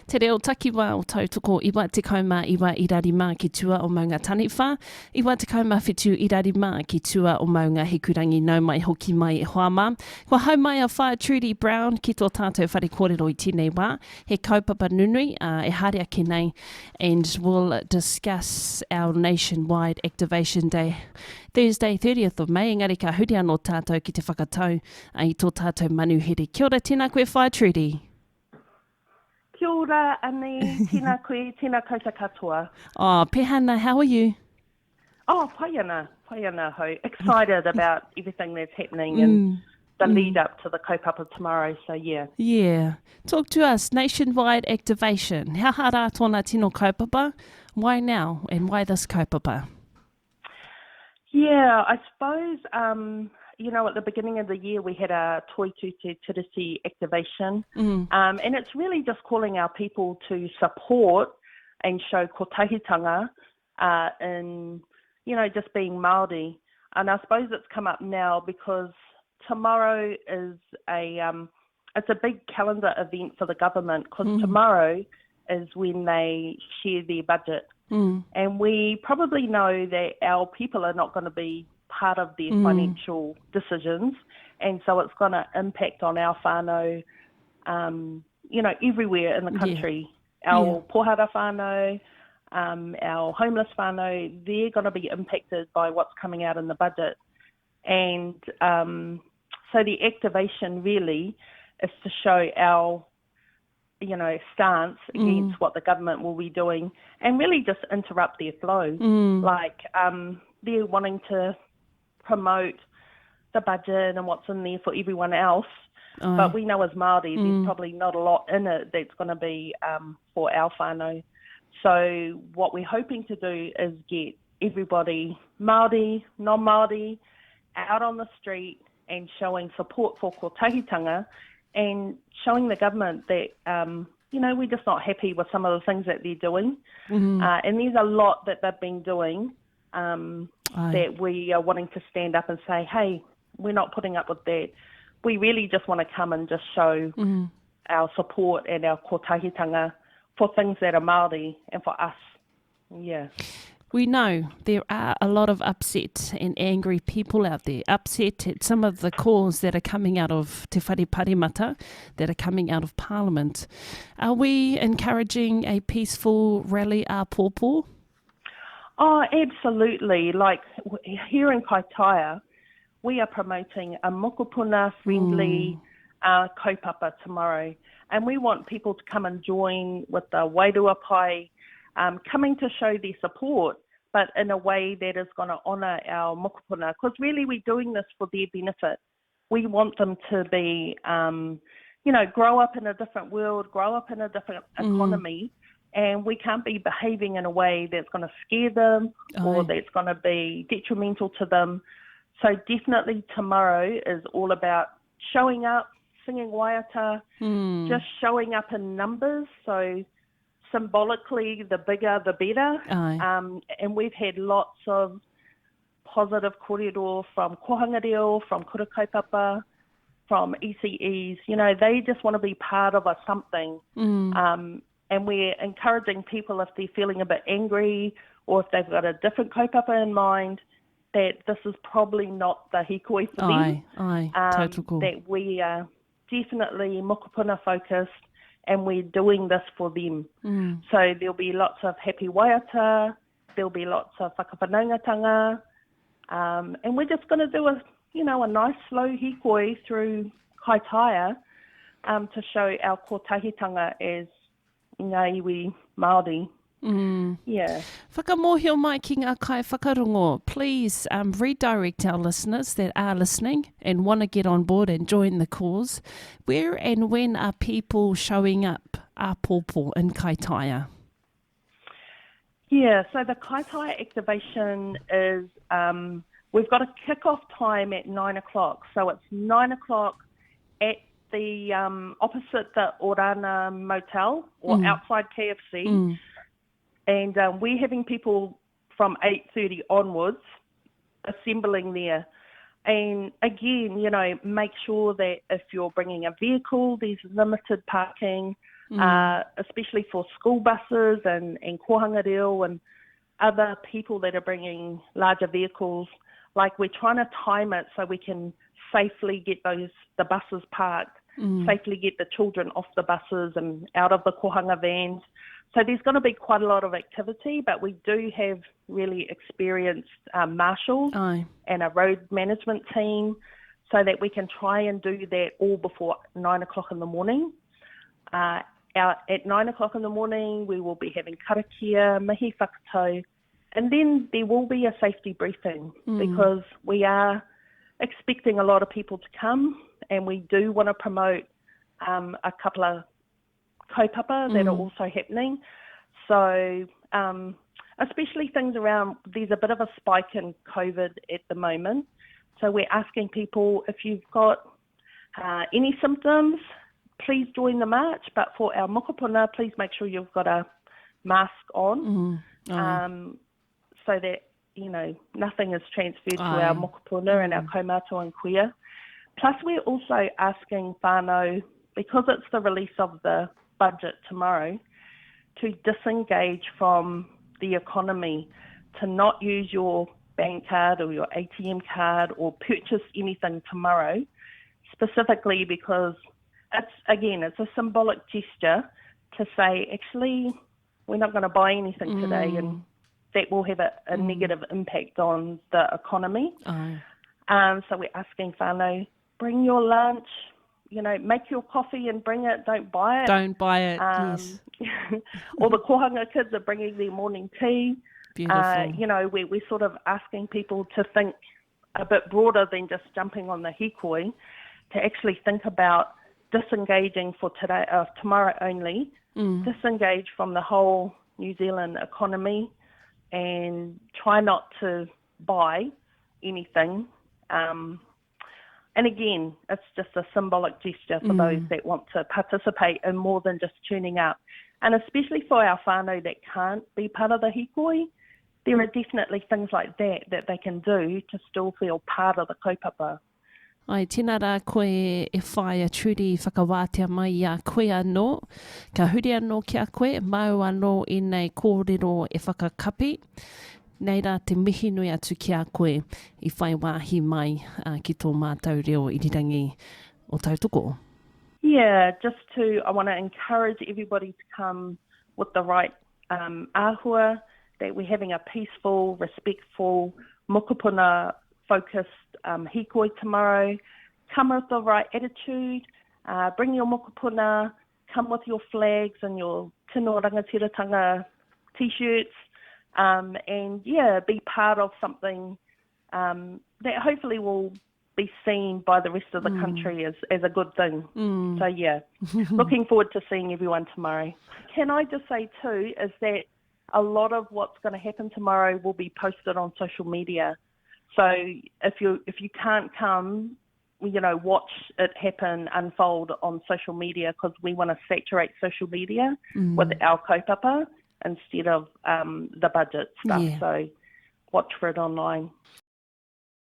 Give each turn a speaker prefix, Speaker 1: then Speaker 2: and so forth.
Speaker 1: Te reo takiwa o tautoko iwa te kauma iwa irarima ki tua o maunga taniwha, iwa te kauma whitu irarima ki tua o maunga hikurangi nau mai hoki mai e hoama. Kua hau mai a whae Trudy Brown ki tō tātou whare kōrero I tēnei wā. He kaupapa nunui e haere ake nei, and we'll discuss our nationwide activation day Thursday 30th of May. Engari ka huri anō tātou ki te whakatau I tō tātou manuhiri. Kia ora, tēnā koe whae Trudy.
Speaker 2: Kia ora, Annie. Tēnā koe, tēnā koutou katoa.
Speaker 1: Oh, Pehana, how are you?
Speaker 2: Oh, pai ana ho. Excited about everything that's happening and the lead up to the kaupapa tomorrow, so yeah.
Speaker 1: Yeah. Talk to us, nationwide activation. How hara tōna tino kaupapa? Why now and why this kaupapa?
Speaker 2: Yeah, I suppose, at the beginning of the year we had a Te Tiriti activation, and it's really just calling our people to support and show kotahitanga in, just being Māori. And I suppose it's come up now because tomorrow is it's a big calendar event for the government, because tomorrow is when they share their budget. And we probably know that our people are not going to be part of their financial decisions, and so it's going to impact on our whānau, everywhere in the country. Our pohara whānau, our homeless whānau, they're going to be impacted by what's coming out in the budget. And so the activation really is to show our stance against what the government will be doing, and really just interrupt their flow. They're wanting to promote the budget and what's in there for everyone else, but we know as Māori there's probably not a lot in it that's going to be for our whānau. So what we're hoping to do is get everybody, Māori, non-Māori, out on the street and showing support for kotahitanga, and showing the government that, we're just not happy with some of the things that they're doing. And there's a lot that they've been doing that we are wanting to stand up and say, hey, we're not putting up with that. We really just want to come and just show our support and our kotahitanga for things that are Māori and for us. Yeah.
Speaker 1: We know there are a lot of upset and angry people out there, upset at some of the calls that are coming out of Te Whare Parimata, that are coming out of Parliament. Are we encouraging a peaceful rally a pōpō?
Speaker 2: Oh, absolutely. Like here in Kaitaia, we are promoting a Mokopuna friendly kaupapa tomorrow. And we want people to come and join with the Wairua Pai, coming to show their support, but in a way that is going to honour our mokopuna, because really we're doing this for their benefit. We want them to be, grow up in a different world, grow up in a different economy, and we can't be behaving in a way that's going to scare them or that's going to be detrimental to them. So definitely tomorrow is all about showing up, singing waiata, just showing up in numbers. So symbolically, the bigger, the better. And we've had lots of positive kōrero from kohanga reo, from kura kaupapa, from ECEs. They just want to be part of something. And we're encouraging people, if they're feeling a bit angry or if they've got a different kaupapa in mind, that this is probably not the hikoi for them. That we are definitely mokopuna focused, and we're doing this for them. So there'll be lots of happy waiata, there'll be lots of whakawhanaungatanga, and we're just going to do a nice slow hikoi through Kaitaia to show our kotahitanga as ngā iwi Māori. Yeah.
Speaker 1: Whakamohio mai ki ngā kai whakarongo. Please redirect our listeners that are listening and want to get on board and join the cause. Where and when are people showing up a pōpō in Kaitaia?
Speaker 2: Yeah, so the Kaitaia activation is, we've got a kick-off time at 9 o'clock. So it's 9 o'clock at the opposite the Orana Motel or outside KFC. And we're having people from 8:30 onwards assembling there. And again, make sure that if you're bringing a vehicle, there's limited parking. especially for school buses and kohanga reo and other people that are bringing larger vehicles. Like, we're trying to time it so we can safely get the buses parked, safely get the children off the buses and out of the kohanga vans. So there's going to be quite a lot of activity, but we do have really experienced marshals and a road management team so that we can try and do that all before 9 o'clock in the morning. At 9 o'clock in the morning, we will be having karakia, mihi whakatau, and then there will be a safety briefing because we are expecting a lot of people to come, and we do want to promote a couple of kaupapa that are also happening. So especially things around, there's a bit of a spike in COVID at the moment. So we're asking people, if you've got any symptoms, please join the march. But for our mokopuna, please make sure you've got a mask on so that, you know, nothing is transferred to our mokopuna and our kaumātua and kuia. Plus, we're also asking whānau, because it's the release of the budget tomorrow, to disengage from the economy, to not use your bank card or your ATM card or purchase anything tomorrow, specifically because it's a symbolic gesture to say, actually, we're not going to buy anything today, and that will have a negative impact on the economy. So we're asking whānau, bring your lunch, you know, make your coffee and bring it, don't buy it.
Speaker 1: Don't buy it, yes.
Speaker 2: All the kohanga kids are bringing their morning tea.
Speaker 1: Beautiful.
Speaker 2: You know, we're sort of asking people to think a bit broader than just jumping on the hikoi, to actually think about disengaging for today, tomorrow only, disengage from the whole New Zealand economy and try not to buy anything. And again, it's just a symbolic gesture for those that want to participate in more than just tuning up. And especially for our whānau that can't be part of the hikoi, there are definitely things like that they can do to still feel part of the kaupapa.
Speaker 1: Ai, tēnā rā koe e whai a Trudy whakawātea mai a koe anō. Ka huri anō ki a koe, mau anō i nei kōrero e whakakapi. Nei rā te mihi nui atu ki a koe I whai wāhi mai ki tō mātou reo irirangi o tautoko.
Speaker 2: Yeah, I want to encourage everybody to come with the right āhua, that we're having a peaceful, respectful, mokopuna-focused hikoi tomorrow. Come with the right attitude, bring your mokopuna, come with your flags and your tino rangatiratanga t-shirts, and be part of something that hopefully will be seen by the rest of the country as a good thing. So looking forward to seeing everyone tomorrow. Can I just say too, is that a lot of what's going to happen tomorrow will be posted on social media. So if you can't come, you know, watch it happen, unfold on social media, because we want to saturate social media with our kaupapa instead of the budget stuff. Yeah. So watch for it online.